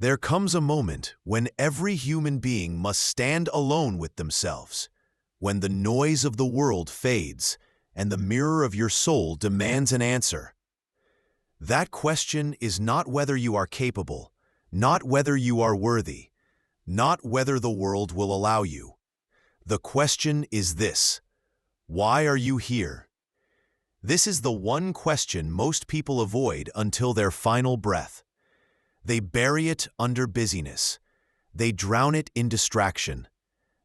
There comes a moment when every human being must stand alone with themselves, when the noise of the world fades and the mirror of your soul demands an answer. That question is not whether you are capable, not whether you are worthy, not whether the world will allow you. The question is this: why are you here? This is the one question most people avoid until their final breath. They bury it under busyness. They drown it in distraction.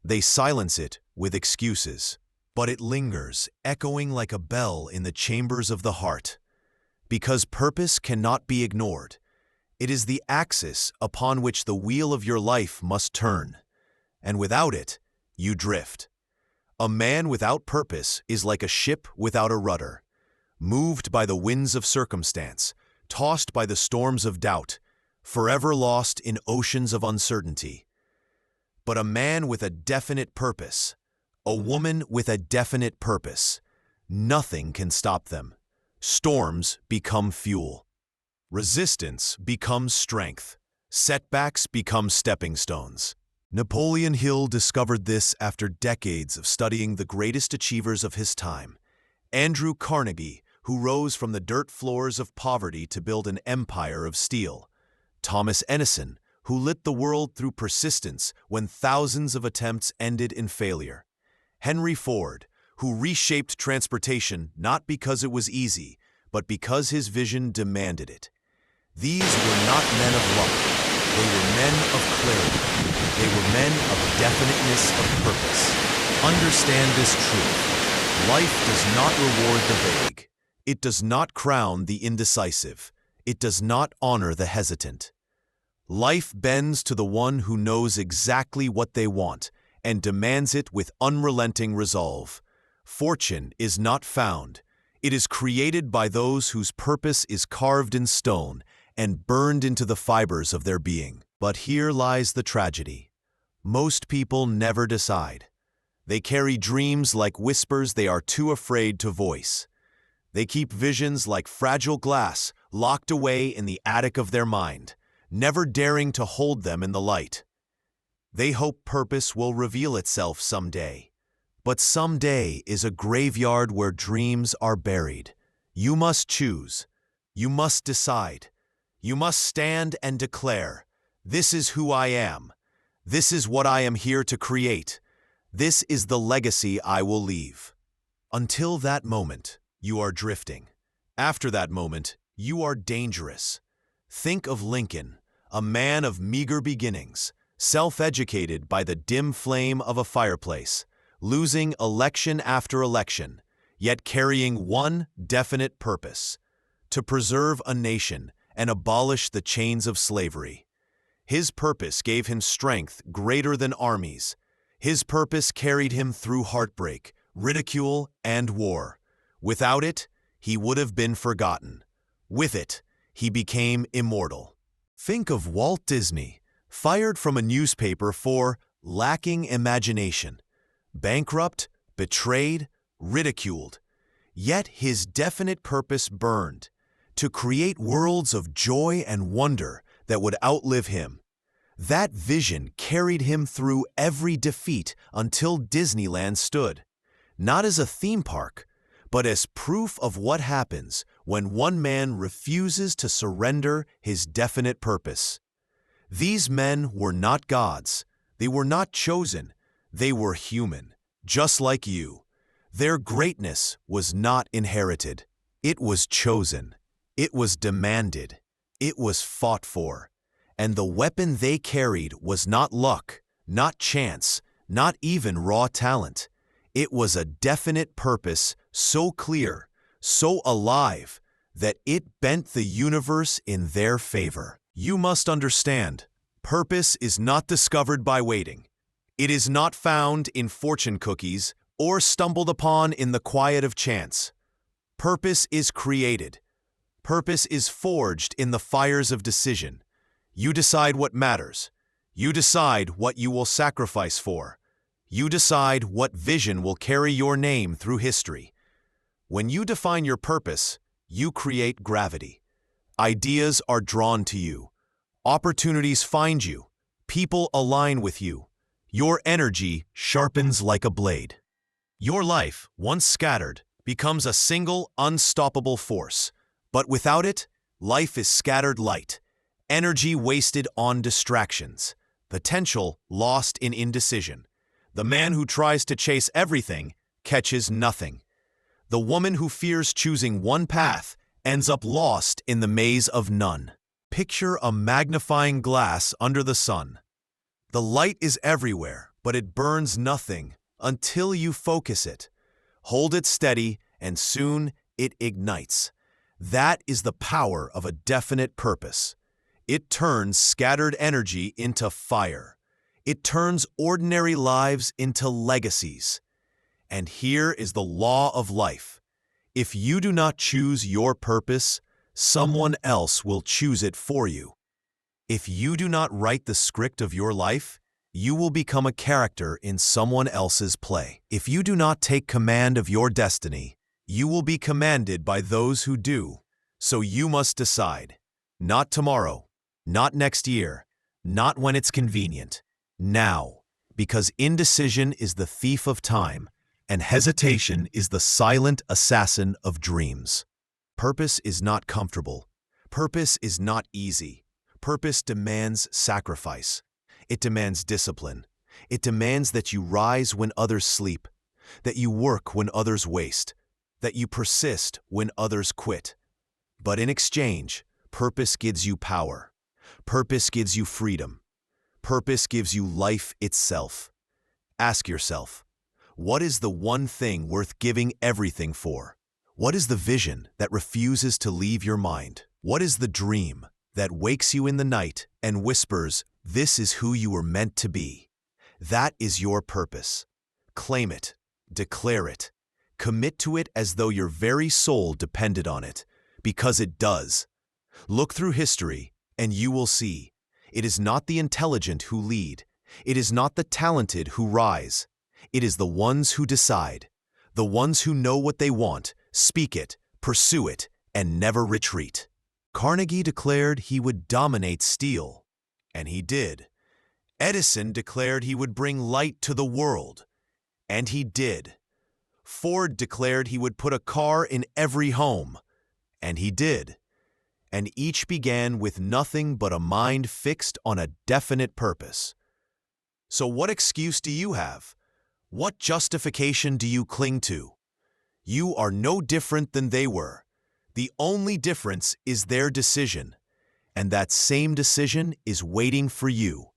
They silence it with excuses. But it lingers, echoing like a bell in the chambers of the heart. Because purpose cannot be ignored. It is the axis upon which the wheel of your life must turn. And without it, you drift. A man without purpose is like a ship without a rudder, moved by the winds of circumstance, tossed by the storms of doubt, forever lost in oceans of uncertainty. But a man with a definite purpose, a woman with a definite purpose, nothing can stop them. Storms become fuel. Resistance becomes strength. Setbacks become stepping stones. Napoleon Hill discovered this after decades of studying the greatest achievers of his time. Andrew Carnegie, who rose from the dirt floors of poverty to build an empire of steel. Thomas Edison, who lit the world through persistence when thousands of attempts ended in failure. Henry Ford, who reshaped transportation not because it was easy, but because his vision demanded it. These were not men of luck. They were men of clarity. They were men of definiteness of purpose. Understand this truth. Life does not reward the vague. It does not crown the indecisive. It does not honor the hesitant. Life bends to the one who knows exactly what they want and demands it with unrelenting resolve. Fortune is not found. It is created by those whose purpose is carved in stone and burned into the fibers of their being. But here lies the tragedy. Most people never decide. They carry dreams like whispers they are too afraid to voice. They keep visions like fragile glass locked away in the attic of their mind, never daring to hold them in the light. They hope purpose will reveal itself someday. But someday is a graveyard where dreams are buried. You must choose. You must decide. You must stand and declare, "This is who I am. This is what I am here to create. This is the legacy I will leave." Until that moment, you are drifting. After that moment, you are dangerous. Think of Lincoln, a man of meager beginnings, self-educated by the dim flame of a fireplace, losing election after election, yet carrying one definite purpose: to preserve a nation and abolish the chains of slavery. His purpose gave him strength greater than armies. His purpose carried him through heartbreak, ridicule, and war. Without it, he would have been forgotten. With it, he became immortal. Think of Walt Disney, fired from a newspaper for lacking imagination. Bankrupt, betrayed, ridiculed. Yet his definite purpose burned: to create worlds of joy and wonder that would outlive him. That vision carried him through every defeat until Disneyland stood, not as a theme park, but as proof of what happens when one man refuses to surrender his definite purpose. These men were not gods. They were not chosen. They were human, just like you. Their greatness was not inherited. It was chosen. It was demanded. It was fought for. And the weapon they carried was not luck, not chance, not even raw talent. It was a definite purpose so clear, so alive, that it bent the universe in their favor. You must understand, purpose is not discovered by waiting. It is not found in fortune cookies or stumbled upon in the quiet of chance. Purpose is created. Purpose is forged in the fires of decision. You decide what matters. You decide what you will sacrifice for. You decide what vision will carry your name through history. When you define your purpose, you create gravity. Ideas are drawn to you. Opportunities find you. People align with you. Your energy sharpens like a blade. Your life, once scattered, becomes a single, unstoppable force. But without it, life is scattered light, energy wasted on distractions, potential lost in indecision. The man who tries to chase everything catches nothing. The woman who fears choosing one path ends up lost in the maze of none. Picture a magnifying glass under the sun. The light is everywhere, but it burns nothing until you focus it. Hold it steady, and soon it ignites. That is the power of a definite purpose. It turns scattered energy into fire. It turns ordinary lives into legacies. And here is the law of life. If you do not choose your purpose, someone else will choose it for you. If you do not write the script of your life, you will become a character in someone else's play. If you do not take command of your destiny, you will be commanded by those who do. So you must decide. Not tomorrow, not next year, not when it's convenient. Now, because indecision is the thief of time, and hesitation is the silent assassin of dreams. Purpose is not comfortable. Purpose is not easy. Purpose demands sacrifice. It demands discipline. It demands that you rise when others sleep, that you work when others waste, that you persist when others quit. But in exchange, purpose gives you power. Purpose gives you freedom. Purpose gives you life itself. Ask yourself, what is the one thing worth giving everything for? What is the vision that refuses to leave your mind? What is the dream that wakes you in the night and whispers, "This is who you were meant to be"? That is your purpose. Claim it. Declare it. Commit to it as though your very soul depended on it, because it does. Look through history, and you will see. It is not the intelligent who lead. It is not the talented who rise. It is the ones who decide. The ones who know what they want, speak it, pursue it, and never retreat. Carnegie declared he would dominate steel, and he did. Edison declared he would bring light to the world, and he did. Ford declared he would put a car in every home, and he did. And each began with nothing but a mind fixed on a definite purpose. So what excuse do you have? What justification do you cling to? You are no different than they were. The only difference is their decision, and that same decision is waiting for you.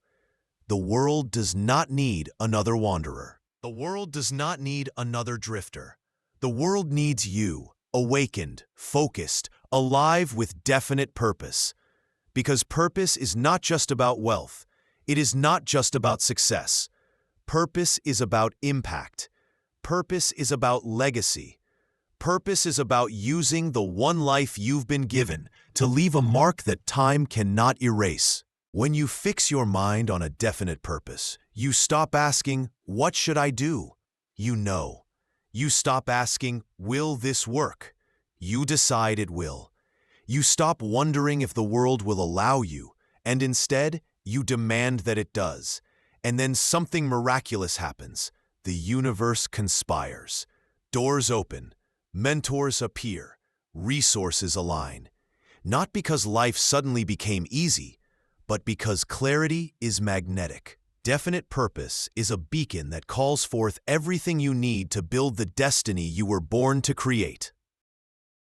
The world does not need another wanderer. The world does not need another drifter. The world needs you, awakened, focused, alive with definite purpose. Because purpose is not just about wealth. It is not just about success. Purpose is about impact. Purpose is about legacy. Purpose is about using the one life you've been given to leave a mark that time cannot erase. When you fix your mind on a definite purpose, you stop asking, "What should I do?" You know. You stop asking, "Will this work?" You decide it will. You stop wondering if the world will allow you, and instead, you demand that it does. And then something miraculous happens. The universe conspires. Doors open. Mentors appear. Resources align. Not because life suddenly became easy, but because clarity is magnetic. Definite purpose is a beacon that calls forth everything you need to build the destiny you were born to create.